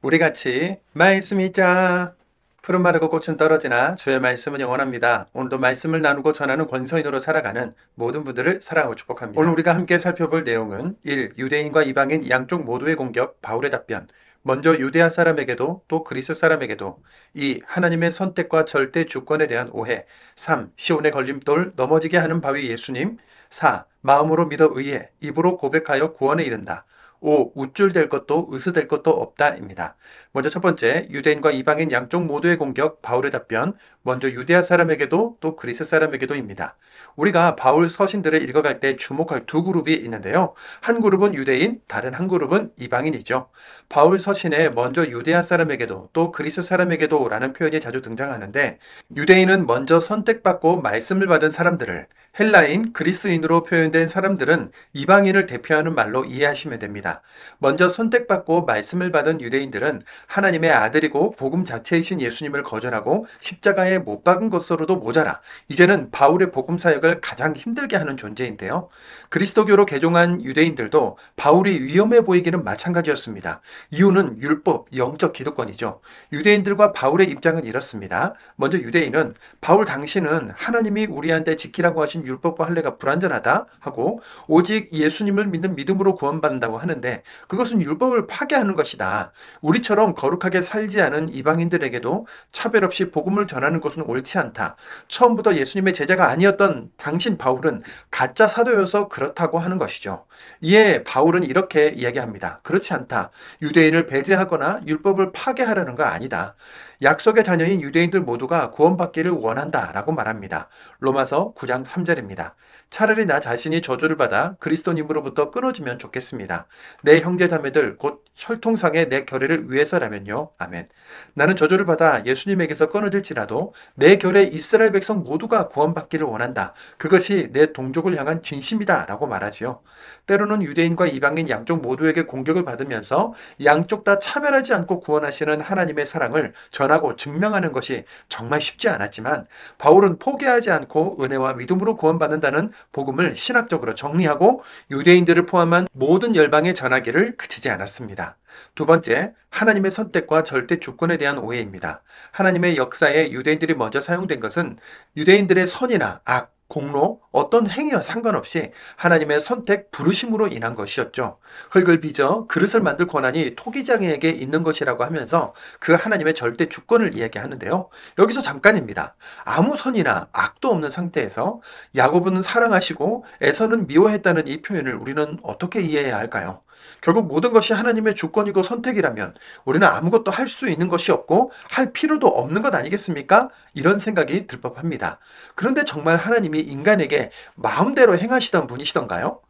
우리 같이 말씀 읽자. 푸른 마르고 꽃은 떨어지나 주의 말씀은 영원합니다. 오늘도 말씀을 나누고 전하는 권서인으로 살아가는 모든 분들을 사랑하고 축복합니다. 오늘 우리가 함께 살펴볼 내용은 1. 유대인과 이방인 양쪽 모두의 공격, 바울의 답변. 먼저 유대아 사람에게도 또 그리스 사람에게도. 2. 하나님의 선택과 절대 주권에 대한 오해. 3. 시온의 걸림돌, 넘어지게 하는 바위 예수님. 4. 마음으로 믿어 의해, 입으로 고백하여 구원에 이른다. 5. 우쭐될 것도 으스될 것도 없다입니다. 먼저 첫 번째, 유대인과 이방인 양쪽 모두의 공격, 바울의 답변. 먼저 유대아 사람에게도 또 그리스 사람에게도입니다. 우리가 바울 서신들을 읽어갈 때 주목할 두 그룹이 있는데요. 한 그룹은 유대인, 다른 한 그룹은 이방인이죠. 바울 서신에 먼저 유대아 사람에게도 또 그리스 사람에게도 라는 표현이 자주 등장하는데, 유대인은 먼저 선택받고 말씀을 받은 사람들을, 헬라인, 그리스인으로 표현된 사람들은 이방인을 대표하는 말로 이해하시면 됩니다. 먼저 선택받고 말씀을 받은 유대인들은 하나님의 아들이고 복음 자체이신 예수님을 거절하고 십자가에 못 박은 것으로도 모자라 이제는 바울의 복음 사역을 가장 힘들게 하는 존재인데요. 그리스도교로 개종한 유대인들도 바울이 위험해 보이기는 마찬가지였습니다. 이유는 율법, 영적 기득권이죠. 유대인들과 바울의 입장은 이렇습니다. 먼저 유대인은 바울 당신은 하나님이 우리한테 지키라고 하신 율법과 할례가 불완전하다 하고 오직 예수님을 믿는 믿음으로 구원받는다고 하는데 그것은 율법을 파괴하는 것이다. 우리처럼 거룩하게 살지 않은 이방인들에게도 차별 없이 복음을 전하는 것은 옳지 않다. 처음부터 예수님의 제자가 아니었던 당신 바울은 가짜 사도여서 그렇다고 하는 것이죠. 이에 바울은 이렇게 이야기합니다. 그렇지 않다. 유대인을 배제하거나 율법을 파괴하려는 거 아니다. 약속의 자녀인 유대인들 모두가 구원받기를 원한다 라고 말합니다. 로마서 9장 3절입니다. 차라리 나 자신이 저주를 받아 그리스도님으로부터 끊어지면 좋겠습니다. 내 형제자매들 곧 혈통상의 내 결례를 위해서라면요. 아멘. 나는 저주를 받아 예수님에게서 끊어질지라도 내 결의 이스라엘 백성 모두가 구원받기를 원한다. 그것이 내 동족을 향한 진심이다 라고 말하지요. 때로는 유대인과 이방인 양쪽 모두에게 공격을 받으면서 양쪽 다 차별하지 않고 구원하시는 하나님의 사랑을 전하고 증명하는 것이 정말 쉽지 않았지만 바울은 포기하지 않고 은혜와 믿음으로 구원받는다는 복음을 신학적으로 정리하고 유대인들을 포함한 모든 열방에 전하기를 그치지 않았습니다. 두 번째, 하나님의 선택과 절대 주권에 대한 오해입니다. 하나님의 역사에 유대인들이 먼저 사용된 것은 유대인들의 선이나 악, 공로, 어떤 행위와 상관없이 하나님의 선택, 부르심으로 인한 것이었죠. 흙을 빚어 그릇을 만들 권한이 토기장에게 있는 것이라고 하면서 그 하나님의 절대 주권을 이야기하는데요. 여기서 잠깐입니다. 아무 선이나 악도 없는 상태에서 야곱은 사랑하시고 에서는 미워했다는 이 표현을 우리는 어떻게 이해해야 할까요? 결국 모든 것이 하나님의 주권이고 선택이라면 우리는 아무것도 할 수 있는 것이 없고 할 필요도 없는 것 아니겠습니까? 이런 생각이 들 법합니다. 그런데 정말 하나님이 인간에게 마음대로 행하시던 분이시던가요?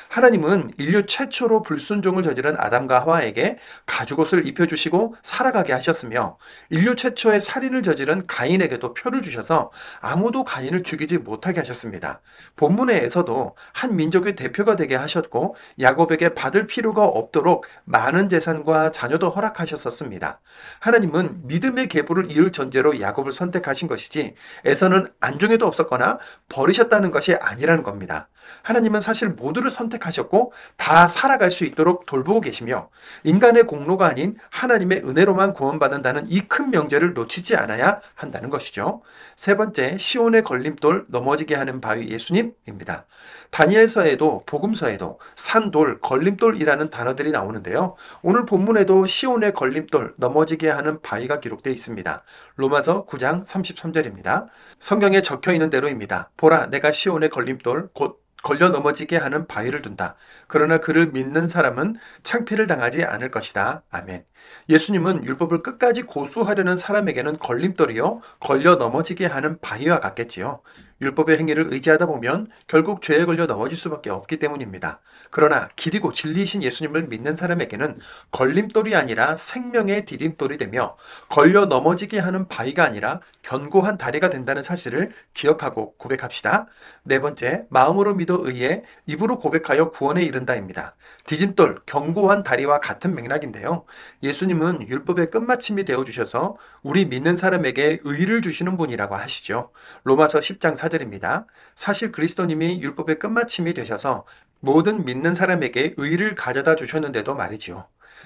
하나님은 인류 최초로 불순종을 저지른 아담과 하와에게 가죽옷을 입혀주시고 살아가게 하셨으며 인류 최초의 살인을 저지른 가인에게도 표를 주셔서 아무도 가인을 죽이지 못하게 하셨습니다. 본문에서도 한 민족의 대표가 되게 하셨고 야곱에게 받을 필요가 없도록 많은 재산과 자녀도 허락하셨었습니다. 하나님은 믿음의 계보를 이을 전제로 야곱을 선택하신 것이지 에서는 안중에도 없었거나 버리셨다는 것이 아니라는 겁니다. 하나님은 사실 모두를 선택하셨고 다 살아갈 수 있도록 돌보고 계시며 인간의 공로가 아닌 하나님의 은혜로만 구원받는다는 이 큰 명제를 놓치지 않아야 한다는 것이죠. 세 번째, 시온의 걸림돌, 넘어지게 하는 바위 예수님입니다. 다니엘서에도 복음서에도 산돌, 걸림돌이라는 단어들이 나오는데요. 오늘 본문에도 시온의 걸림돌, 넘어지게 하는 바위가 기록되어 있습니다. 로마서 9장 33절입니다. 성경에 적혀 있는 대로입니다. 보라, 내가 시온의 걸림돌, 곧 걸려 넘어지게 하는 바위를 둔다. 그러나 그를 믿는 사람은 창피를 당하지 않을 것이다. 아멘. 예수님은 율법을 끝까지 고수하려는 사람에게는 걸림돌이요, 걸려 넘어지게 하는 바위와 같겠지요. 율법의 행위를 의지하다 보면 결국 죄에 걸려 넘어질 수밖에 없기 때문입니다. 그러나 길이고 진리이신 예수님을 믿는 사람에게는 걸림돌이 아니라 생명의 디딤돌이 되며 걸려 넘어지게 하는 바위가 아니라 견고한 다리가 된다는 사실을 기억하고 고백합시다. 네 번째, 마음으로 믿어 의해 입으로 고백하여 구원에 이른다입니다. 디딤돌, 견고한 다리와 같은 맥락인데요. 예수님은 율법의 끝마침이 되어주셔서 우리 믿는 사람에게 의를 주시는 분이라고 하시죠. 로마서 10장 4절입니다. 사실 그리스도님이 율법의 끝마침이 되셔서 모든 믿는 사람에게 의를 가져다 주셨는데도 말이지요.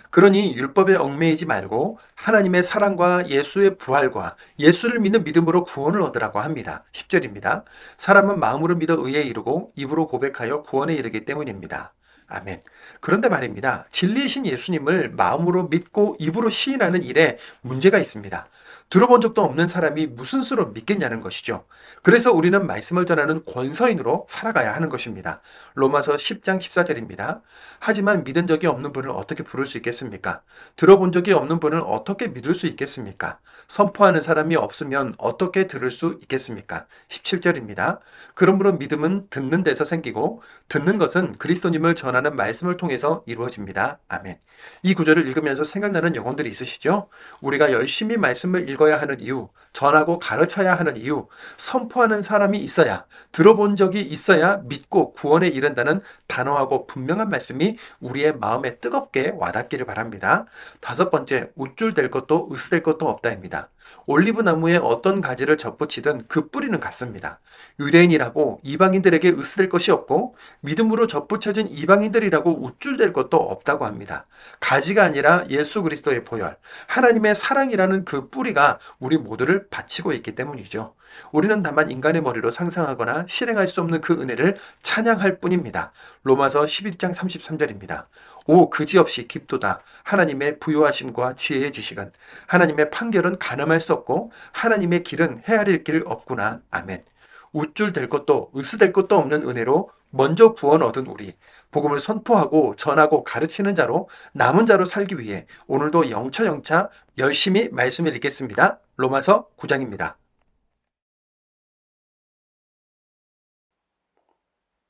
그러니 율법에 얽매이지 말고 하나님의 사랑과 예수의 부활과 예수를 믿는 믿음으로 구원을 얻으라고 합니다. 10절입니다. 사람은 마음으로 믿어 의에 이르고 입으로 고백하여 구원에 이르기 때문입니다. 아멘. 그런데 말입니다. 진리이신 예수님을 마음으로 믿고 입으로 시인하는 일에 문제가 있습니다. 들어본 적도 없는 사람이 무슨 수로 믿겠냐는 것이죠. 그래서 우리는 말씀을 전하는 권서인으로 살아가야 하는 것입니다. 로마서 10장 14절입니다. 하지만 믿은 적이 없는 분을 어떻게 부를 수 있겠습니까? 들어본 적이 없는 분을 어떻게 믿을 수 있겠습니까? 선포하는 사람이 없으면 어떻게 들을 수 있겠습니까? 17절입니다. 그러므로 믿음은 듣는 데서 생기고 듣는 것은 그리스도님을 전하는 말씀을 통해서 이루어집니다. 아멘. 이 구절을 읽으면서 생각나는 영혼들이 있으시죠? 우리가 열심히 말씀을 읽어야 하는 이유, 전하고 가르쳐야 하는 이유, 선포하는 사람이 있어야, 들어본 적이 있어야 믿고 구원에 이른다는 단호하고 분명한 말씀이 우리의 마음에 뜨겁게 와닿기를 바랍니다. 다섯 번째, 우쭐될 것도 으스댈 것도 없다입니다. 올리브 나무에 어떤 가지를 접붙이든 그 뿌리는 같습니다. 유대인이라고 이방인들에게 으스댈 것이 없고 믿음으로 접붙여진 이방인들이라고 우쭐댈 것도 없다고 합니다. 가지가 아니라 예수 그리스도의 보혈, 하나님의 사랑이라는 그 뿌리가 우리 모두를 바치고 있기 때문이죠. 우리는 다만 인간의 머리로 상상하거나 실행할 수 없는 그 은혜를 찬양할 뿐입니다. 로마서 11장 33절입니다. 오 그지없이 깊도다. 하나님의 부요하심과 지혜의 지식은, 하나님의 판결은 가늠할 수 없고 하나님의 길은 헤아릴 길 없구나. 아멘. 우쭐될 것도 으스댈 것도 없는 은혜로 먼저 구원 얻은 우리, 복음을 선포하고 전하고 가르치는 자로 남은 자로 살기 위해 오늘도 영차 열심히 말씀을 읽겠습니다. 로마서 9장입니다.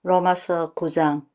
로마서 9장.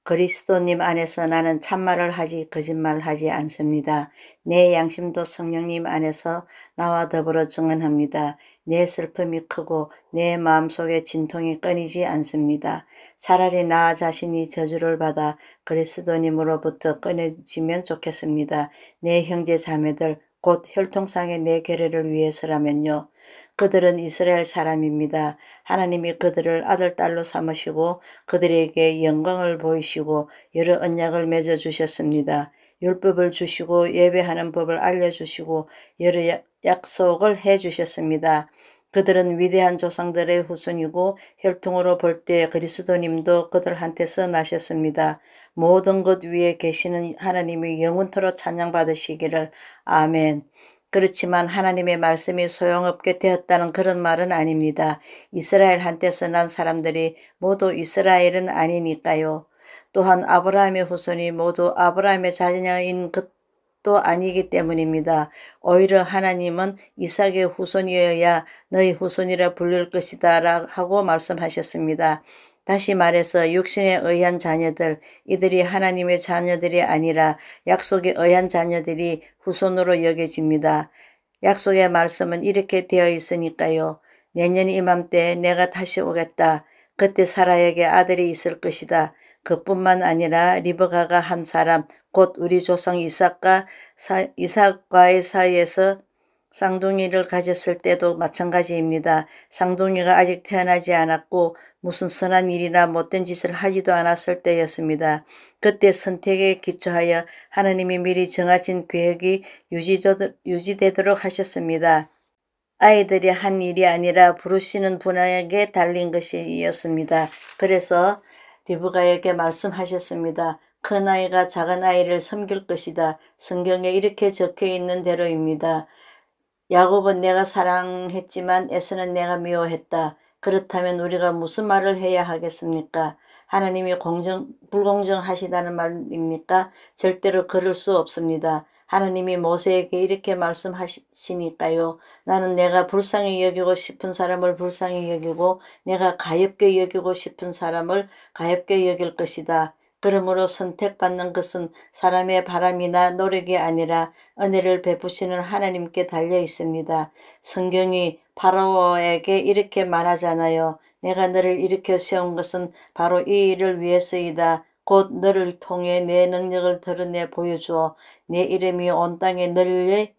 그리스도님 안에서 나는 참말을 하지 거짓말하지 않습니다. 내 양심도 성령님 안에서 나와 더불어 증언합니다. 내 슬픔이 크고 내 마음속에 진통이 끊이지 않습니다. 차라리 나 자신이 저주를 받아 그리스도님으로부터 끊어지면 좋겠습니다. 내 형제 자매들 곧 혈통상의 내 계례를 위해서라면요. 그들은 이스라엘 사람입니다. 하나님이 그들을 아들, 딸로 삼으시고 그들에게 영광을 보이시고 여러 언약을 맺어주셨습니다. 율법을 주시고 예배하는 법을 알려주시고 여러 약속을 해주셨습니다. 그들은 위대한 조상들의 후손이고 혈통으로 볼 때 그리스도님도 그들한테서 나셨습니다. 모든 것 위에 계시는 하나님이 영원토록 찬양받으시기를. 아멘. 그렇지만 하나님의 말씀이 소용없게 되었다는 그런 말은 아닙니다. 이스라엘한테서 난 사람들이 모두 이스라엘은 아니니까요. 또한 아브라함의 후손이 모두 아브라함의 자녀인 것도 아니기 때문입니다. 오히려 하나님은 이삭의 후손이어야 너희 후손이라 부를 것이다 하고 말씀하셨습니다. 다시 말해서 육신에 의한 자녀들, 이들이 하나님의 자녀들이 아니라 약속에 의한 자녀들이 후손으로 여겨집니다. 약속의 말씀은 이렇게 되어 있으니까요. 내년 이맘때 내가 다시 오겠다. 그때 사라에게 아들이 있을 것이다. 그뿐만 아니라 리브가가 한 사람, 곧 우리 조상 이삭과의 사이에서 쌍둥이를 가졌을 때도 마찬가지입니다. 쌍둥이가 아직 태어나지 않았고 무슨 선한 일이나 못된 짓을 하지도 않았을 때였습니다. 그때 선택에 기초하여 하나님이 미리 정하신 계획이 유지되도록 하셨습니다. 아이들이 한 일이 아니라 부르시는 분에게 달린 것이었습니다. 그래서 리브가에게 말씀하셨습니다. 큰아이가 작은아이를 섬길 것이다. 성경에 이렇게 적혀 있는 대로입니다. 야곱은 내가 사랑했지만 에서는 내가 미워했다. 그렇다면 우리가 무슨 말을 해야 하겠습니까? 하나님이 불공정하시다는 말입니까? 절대로 그럴 수 없습니다. 하나님이 모세에게 이렇게 말씀하시니까요. 나는 내가 불쌍히 여기고 싶은 사람을 불쌍히 여기고 내가 가엾게 여기고 싶은 사람을 가엾게 여길 것이다. 그러므로 선택받는 것은 사람의 바람이나 노력이 아니라 은혜를 베푸시는 하나님께 달려 있습니다. 성경이 바로에게 이렇게 말하잖아요. 내가 너를 일으켜 세운 것은 바로 이 일을 위해서이다. 곧 너를 통해 내 능력을 드러내 보여주어 내 이름이 온 땅에 널리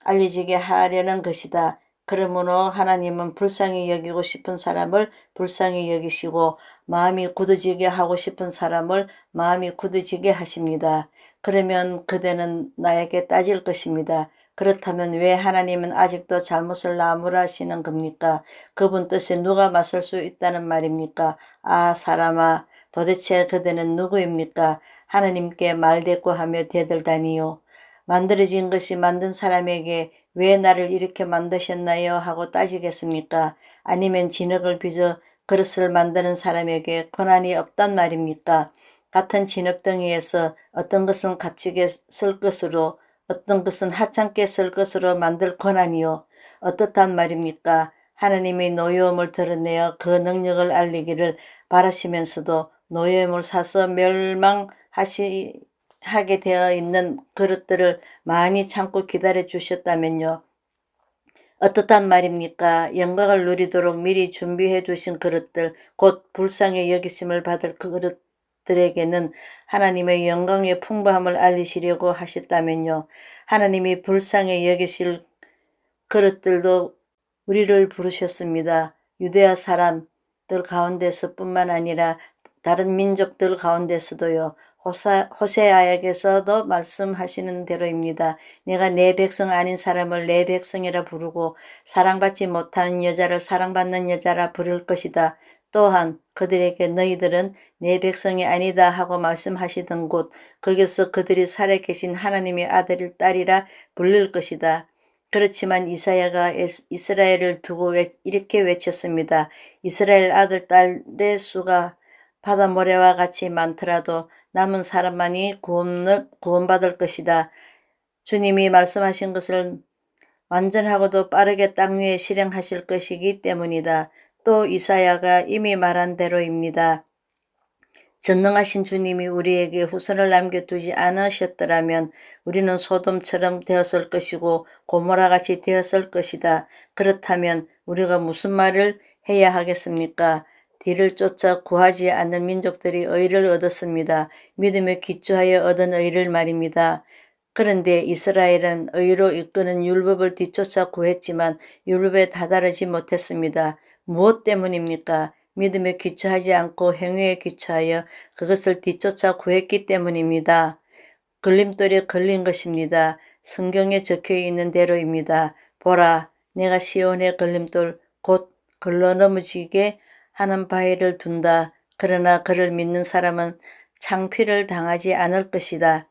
알려지게 하려는 것이다. 그러므로 하나님은 불쌍히 여기고 싶은 사람을 불쌍히 여기시고 마음이 굳어지게 하고 싶은 사람을 마음이 굳어지게 하십니다. 그러면 그대는 나에게 따질 것입니다. 그렇다면 왜 하나님은 아직도 잘못을 나무라시는 겁니까? 그분 뜻에 누가 맞설 수 있다는 말입니까? 아, 사람아, 도대체 그대는 누구입니까? 하나님께 말대꾸하며 대들다니요. 만들어진 것이 만든 사람에게 왜 나를 이렇게 만드셨나요? 하고 따지겠습니까? 아니면 진흙을 빚어 그릇을 만드는 사람에게 권한이 없단 말입니까? 같은 진흙덩이에서 어떤 것은 값지게 쓸 것으로 어떤 것은 하찮게 쓸 것으로 만들 권한이요. 어떻단 말입니까? 하나님의 노여움을 드러내어 그 능력을 알리기를 바라시면서도 노여움을 사서 하게 되어 있는 그릇들을 많이 참고 기다려 주셨다면요. 어떻단 말입니까? 영광을 누리도록 미리 준비해 두신 그릇들, 곧 불쌍히 여기심을 받을 그릇들에게는 하나님의 영광의 풍부함을 알리시려고 하셨다면요. 하나님이 불쌍히 여기실 그릇들도 우리를 부르셨습니다. 유대아 사람들 가운데서 뿐만 아니라 다른 민족들 가운데서도요. 호세아에게서도 말씀하시는 대로입니다. 내가 내 백성 아닌 사람을 내 백성이라 부르고 사랑받지 못하는 여자를 사랑받는 여자라 부를 것이다. 또한 그들에게 너희들은 내 백성이 아니다 하고 말씀하시던 곳 거기서 그들이 살아 계신 하나님의 아들일 딸이라 불릴 것이다. 그렇지만 이사야가 이스라엘을 두고 이렇게 외쳤습니다. 이스라엘 아들 딸의 수가 바다 모래와 같이 많더라도 남은 사람만이 구원받을 것이다. 주님이 말씀하신 것을 완전하고도 빠르게 땅 위에 실행하실 것이기 때문이다. 또 이사야가 이미 말한 대로입니다. 전능하신 주님이 우리에게 후손을 남겨두지 않으셨더라면 우리는 소돔처럼 되었을 것이고 고모라같이 되었을 것이다. 그렇다면 우리가 무슨 말을 해야 하겠습니까? 뒤를 쫓아 구하지 않는 민족들이 의를 얻었습니다. 믿음에 기초하여 얻은 의를 말입니다. 그런데 이스라엘은 의로 이끄는 율법을 뒤쫓아 구했지만 율법에 다다르지 못했습니다. 무엇 때문입니까? 믿음에 기초하지 않고 행위에 기초하여 그것을 뒤쫓아 구했기 때문입니다. 걸림돌에 걸린 것입니다. 성경에 적혀 있는 대로입니다. 보라, 내가 시온의 걸림돌 곧 걸러 넘어지게 하는 바위를 둔다. 그러나 그를 믿는 사람은 창피를 당하지 않을 것이다.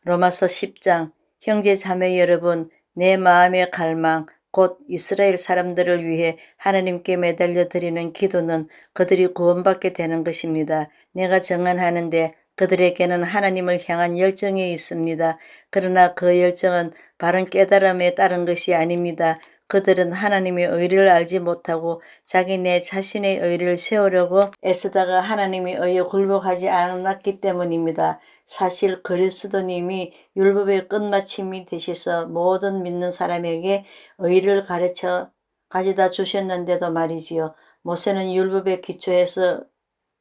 로마서 10장. 형제 자매 여러분, 내 마음의 갈망 곧 이스라엘 사람들을 위해 하나님께 매달려 드리는 기도는 그들이 구원받게 되는 것입니다. 내가 정언하는데 그들에게는 하나님을 향한 열정이 있습니다. 그러나 그 열정은 바른 깨달음에 따른 것이 아닙니다. 그들은 하나님의 의를 알지 못하고 자기네 자신의 의를 세우려고 애쓰다가 하나님의 의에 굴복하지 않았기 때문입니다. 사실 그리스도님이 율법의 끝마침이 되셔서 모든 믿는 사람에게 의를 가져다 주셨는데도 말이지요. 모세는 율법의 기초에서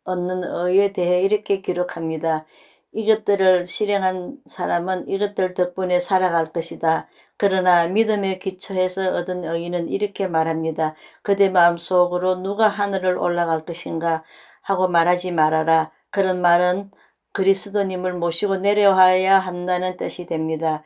얻는 의에 대해 이렇게 기록합니다. 이것들을 실행한 사람은 이것들 덕분에 살아갈 것이다. 그러나 믿음의 기초에서 얻은 의는 이렇게 말합니다. 그대 마음속으로 누가 하늘을 올라갈 것인가 하고 말하지 말아라. 그런 말은 그리스도님을 모시고 내려와야 한다는 뜻이 됩니다.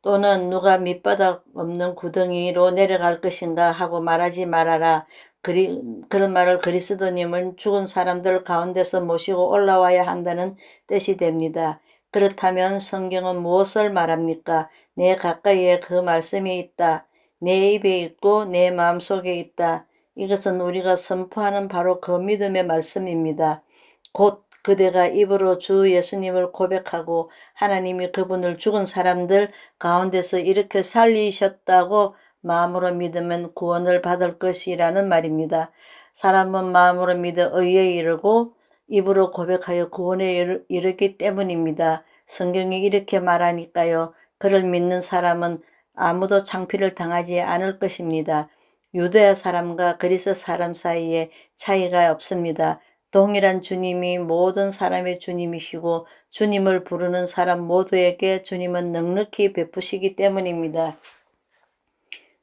또는 누가 밑바닥 없는 구덩이로 내려갈 것인가 하고 말하지 말아라. 그런 말을 그리스도님은 죽은 사람들 가운데서 모시고 올라와야 한다는 뜻이 됩니다. 그렇다면 성경은 무엇을 말합니까? 내 가까이에 그 말씀이 있다. 내 입에 있고 내 마음속에 있다. 이것은 우리가 선포하는 바로 그 믿음의 말씀입니다. 곧 그대가 입으로 주 예수님을 고백하고 하나님이 그분을 죽은 사람들 가운데서 이렇게 살리셨다고 마음으로 믿으면 구원을 받을 것이라는 말입니다. 사람은 마음으로 믿어 의에 이르고 입으로 고백하여 구원에 이르기 때문입니다. 성경이 이렇게 말하니까요. 그를 믿는 사람은 아무도 창피를 당하지 않을 것입니다. 유대아 사람과 그리스 사람 사이에 차이가 없습니다. 동일한 주님이 모든 사람의 주님이시고 주님을 부르는 사람 모두에게 주님은 넉넉히 베푸시기 때문입니다.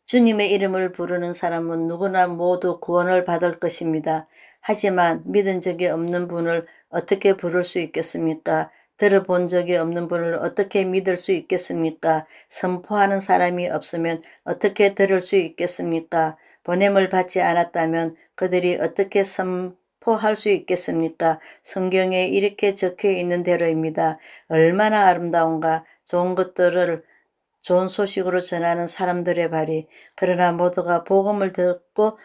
주님의 이름을 부르는 사람은 누구나 모두 구원을 받을 것입니다. 하지만 믿은 적이 없는 분을 어떻게 부를 수 있겠습니까? 들어본 적이 없는 분을 어떻게 믿을 수 있겠습니까? 선포하는 사람이 없으면 어떻게 들을 수 있겠습니까? 보냄을 받지 않았다면 그들이 어떻게 선포할 수 있겠습니까? 성경에 이렇게 적혀 있는 대로입니다. 얼마나 아름다운가. 좋은 것들을 좋은 소식으로 전하는 사람들의 발이. 그러나 모두가 복음을 듣고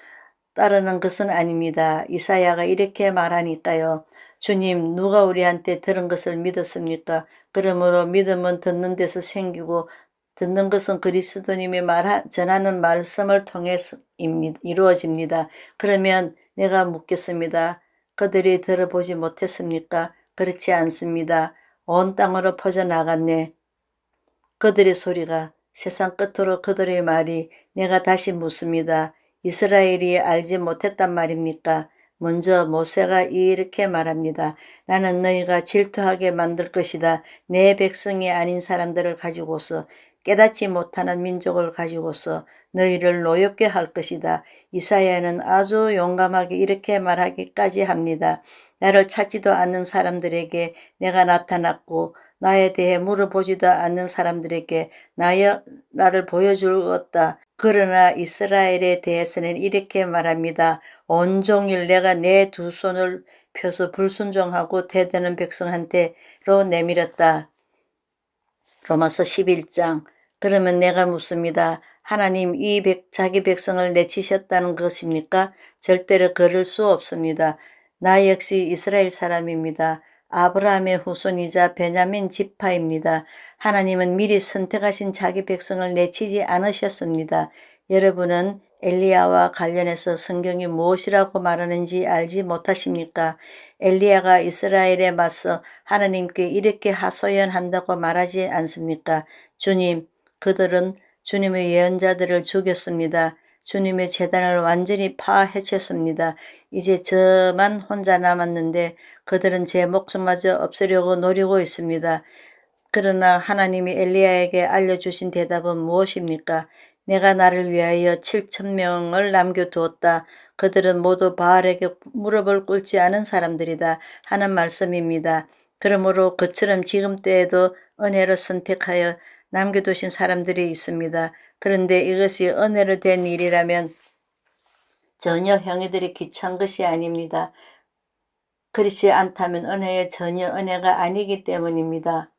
따르는 것은 아닙니다. 이사야가 이렇게 말하니까요. 주님, 누가 우리한테 들은 것을 믿었습니까? 그러므로 믿음은 듣는 데서 생기고 듣는 것은 그리스도님이 전하는 말씀을 통해서 이루어집니다. 그러면 내가 묻겠습니다. 그들이 들어보지 못했습니까? 그렇지 않습니다. 온 땅으로 퍼져나갔네. 그들의 소리가 세상 끝으로 그들의 말이. 내가 다시 묻습니다. 이스라엘이 알지 못했단 말입니까? 먼저 모세가 이렇게 말합니다. 나는 너희가 질투하게 만들 것이다. 내 백성이 아닌 사람들을 가지고서 깨닫지 못하는 민족을 가지고서 너희를 노엽게 할 것이다. 이사야는 아주 용감하게 이렇게 말하기까지 합니다. 나를 찾지도 않는 사람들에게 내가 나타났고 나에 대해 물어보지도 않는 사람들에게 나를 보여주었다. 그러나 이스라엘에 대해서는 이렇게 말합니다. 온종일 내가 내 두 손을 펴서 불순종하고 대드는 백성한테로 내밀었다. 로마서 11장. 그러면 내가 묻습니다. 하나님 자기 백성을 내치셨다는 것입니까? 절대로 그럴 수 없습니다. 나 역시 이스라엘 사람입니다. 아브라함의 후손이자 베냐민 지파입니다. 하나님은 미리 선택하신 자기 백성을 내치지 않으셨습니다. 여러분은 엘리야와 관련해서 성경이 무엇이라고 말하는지 알지 못하십니까? 엘리야가 이스라엘에 맞서 하나님께 이렇게 하소연한다고 말하지 않습니까? 주님, 그들은 주님의 예언자들을 죽였습니다. 주님의 재단을 완전히 파헤쳤습니다. 이제 저만 혼자 남았는데 그들은 제 목숨마저 없애려고 노리고 있습니다. 그러나 하나님이 엘리야에게 알려주신 대답은 무엇입니까? 내가 나를 위하여 7,000명을 남겨두었다. 그들은 모두 바알에게 무릎을 꿇지 않은 사람들이다 하는 말씀입니다. 그러므로 그처럼 지금 때에도 은혜로 선택하여 남겨두신 사람들이 있습니다. 그런데 이것이 은혜로 된 일이라면 전혀 형제들이 귀찮은 것이 아닙니다. 그렇지 않다면 은혜에 전혀 은혜가 아니기 때문입니다.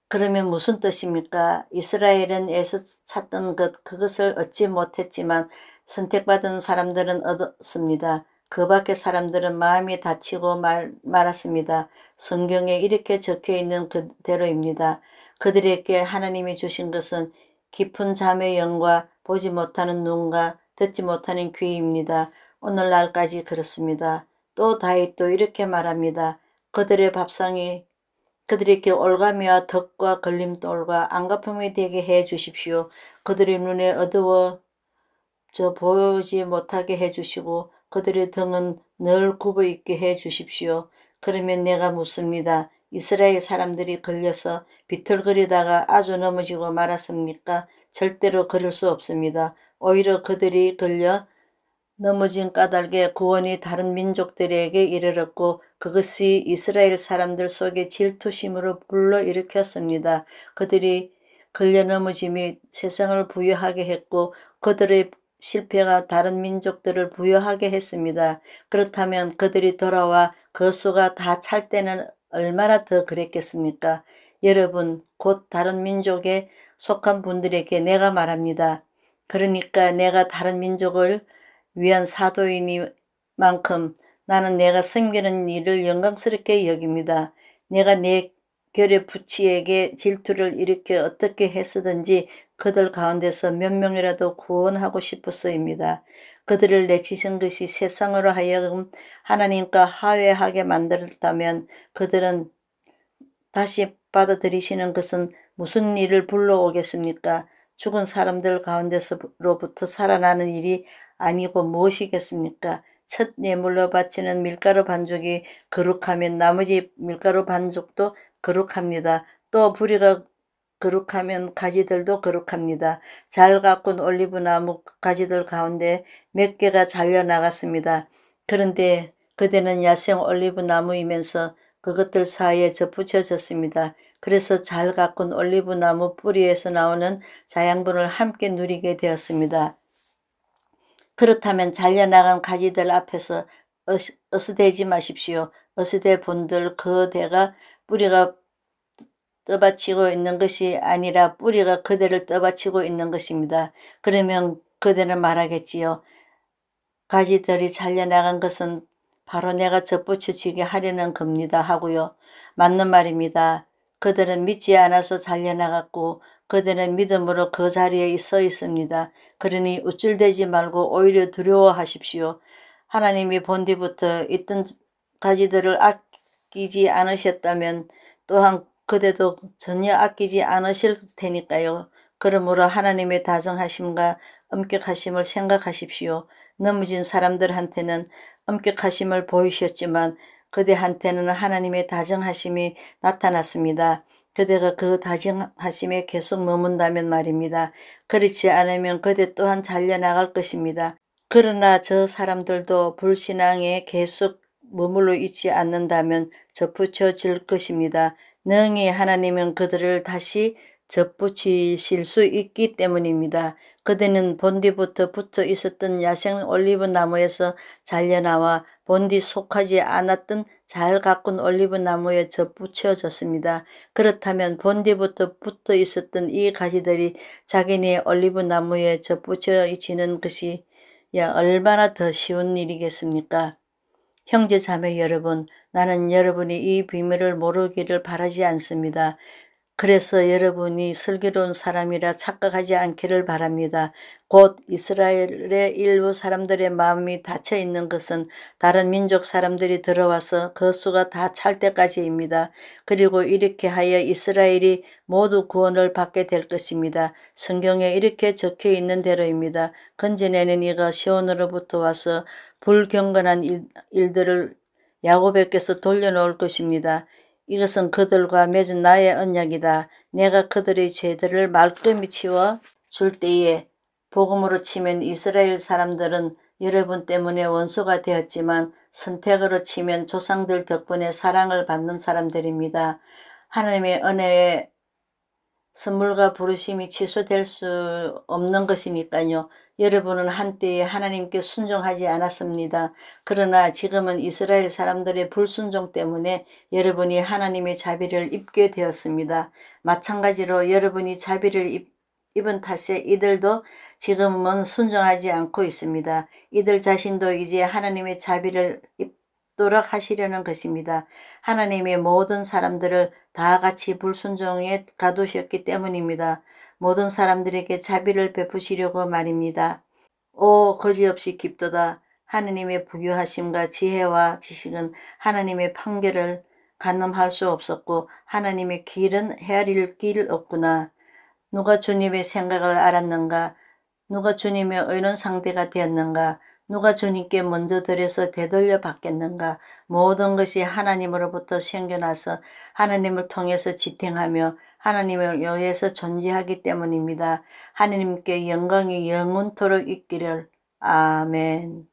그러면 무슨 뜻입니까? 이스라엘은 애써 찾던 그것을 얻지 못했지만 선택받은 사람들은 얻었습니다. 그 밖의 사람들은 마음이 다치고 말았습니다. 성경에 이렇게 적혀 있는 그대로입니다. 그들에게 하나님이 주신 것은 깊은 잠의 영과 보지 못하는 눈과 듣지 못하는 귀입니다. 오늘날까지 그렇습니다. 또 다윗도 이렇게 말합니다. 그들의 밥상이 그들에게 올가미와 덕과 걸림돌과 안갚음이 되게 해 주십시오. 그들의 눈에 어두워져 보이지 못하게 해 주시고 그들의 등은 늘 굽어 있게 해 주십시오. 그러면 내가 묻습니다. 이스라엘 사람들이 걸려서 비틀거리다가 아주 넘어지고 말았습니까? 절대로 그럴 수 없습니다. 오히려 그들이 걸려 넘어진 까닭에 구원이 다른 민족들에게 이르렀고 그것이 이스라엘 사람들 속에 질투심으로 불러일으켰습니다. 그들이 걸려 넘어짐이 세상을 부유하게 했고 그들의 실패가 다른 민족들을 부유하게 했습니다. 그렇다면 그들이 돌아와 그 수가 다 찰 때는 얼마나 더 그랬겠습니까? 여러분, 곧 다른 민족에 속한 분들에게 내가 말합니다. 그러니까 내가 다른 민족을 위한 사도이니만큼 나는 내가 섬기는 일을 영광스럽게 여깁니다. 내가 내 결의 부치에게 질투를 일으켜 어떻게 했으든지 그들 가운데서 몇 명이라도 구원하고 싶어서입니다. 그들을 내치신 것이 세상으로 하여금 하나님과 화해하게 만들었다면 그들은 다시 받아들이시는 것은 무슨 일을 불러오겠습니까? 죽은 사람들 가운데서로부터 살아나는 일이 아니고 무엇이겠습니까? 첫 예물로 바치는 밀가루 반죽이 거룩하면 나머지 밀가루 반죽도 거룩합니다. 또 부리가 거룩하면 가지들도 거룩합니다. 잘 가꾼 올리브나무 가지들 가운데 몇 개가 잘려 나갔습니다. 그런데 그대는 야생 올리브나무이면서 그것들 사이에 접붙여졌습니다. 그래서 잘 가꾼 올리브 나무 뿌리에서 나오는 자양분을 함께 누리게 되었습니다. 그렇다면 잘려나간 가지들 앞에서 어스대지 마십시오. 어스대 본들 그 대가 뿌리가 떠받치고 있는 것이 아니라 뿌리가 그대를 떠받치고 있는 것입니다. 그러면 그대는 말하겠지요. 가지들이 잘려나간 것은 바로 내가 접붙여지게 하려는 겁니다 하고요. 맞는 말입니다. 그들은 믿지 않아서 잘려나갔고 그들은 믿음으로 그 자리에 서 있습니다. 그러니 우쭐대지 말고 오히려 두려워하십시오. 하나님이 본디부터 있던 가지들을 아끼지 않으셨다면 또한 그대도 전혀 아끼지 않으실 테니까요. 그러므로 하나님의 다정하심과 엄격하심을 생각하십시오. 넘어진 사람들한테는 엄격하심을 보이셨지만 그대한테는 하나님의 다정하심이 나타났습니다. 그대가 그 다정하심에 계속 머문다면 말입니다. 그렇지 않으면 그대 또한 잘려나갈 것입니다. 그러나 저 사람들도 불신앙에 계속 머물러 있지 않는다면 접붙여질 것입니다. 능히 하나님은 그들을 다시 접붙이실 수 있기 때문입니다. 그대는 본디부터 붙어 있었던 야생 올리브 나무에서 잘려나와 본디 속하지 않았던 잘 가꾼 올리브 나무에 접붙여졌습니다. 그렇다면 본디부터 붙어 있었던 이 가지들이 자기네 올리브 나무에 접붙여지는 것이 얼마나 더 쉬운 일이겠습니까? 형제 자매 여러분, 나는 여러분이 이 비밀을 모르기를 바라지 않습니다. 그래서 여러분이 슬기로운 사람이라 착각하지 않기를 바랍니다. 곧 이스라엘의 일부 사람들의 마음이 닫혀 있는 것은 다른 민족 사람들이 들어와서 그 수가 다 찰 때까지입니다. 그리고 이렇게 하여 이스라엘이 모두 구원을 받게 될 것입니다. 성경에 이렇게 적혀 있는 대로입니다. 건지내는 이가 시온으로부터 와서 불경건한 일들을 야곱에게서 돌려놓을 것입니다. 이것은 그들과 맺은 나의 언약이다. 내가 그들의 죄들을 말끔히 치워 줄 때에 복음으로 치면 이스라엘 사람들은 여러분 때문에 원수가 되었지만 선택으로 치면 조상들 덕분에 사랑을 받는 사람들입니다. 하나님의 은혜에 선물과 부르심이 취소될 수 없는 것이니까요. 여러분은 한때에 하나님께 순종하지 않았습니다. 그러나 지금은 이스라엘 사람들의 불순종 때문에 여러분이 하나님의 자비를 입게 되었습니다. 마찬가지로 여러분이 자비를 입은 탓에 이들도 지금은 순종하지 않고 있습니다. 이들 자신도 이제 하나님의 자비를 입도록 하시려는 것입니다. 하나님의 모든 사람들을 다 같이 불순종에 가두셨기 때문입니다. 모든 사람들에게 자비를 베푸시려고 말입니다. 오 거지없이 깊도다. 하나님의 부유하심과 지혜와 지식은 하나님의 판결을 가늠할 수 없었고 하나님의 길은 헤아릴 길 없구나. 누가 주님의 생각을 알았는가? 누가 주님의 의논 상대가 되었는가? 누가 주님께 먼저 드려서 되돌려 받겠는가? 모든 것이 하나님으로부터 생겨나서 하나님을 통해서 지탱하며 하나님을 의해서 존재하기 때문입니다. 하나님께 영광이 영원토록 있기를. 아멘.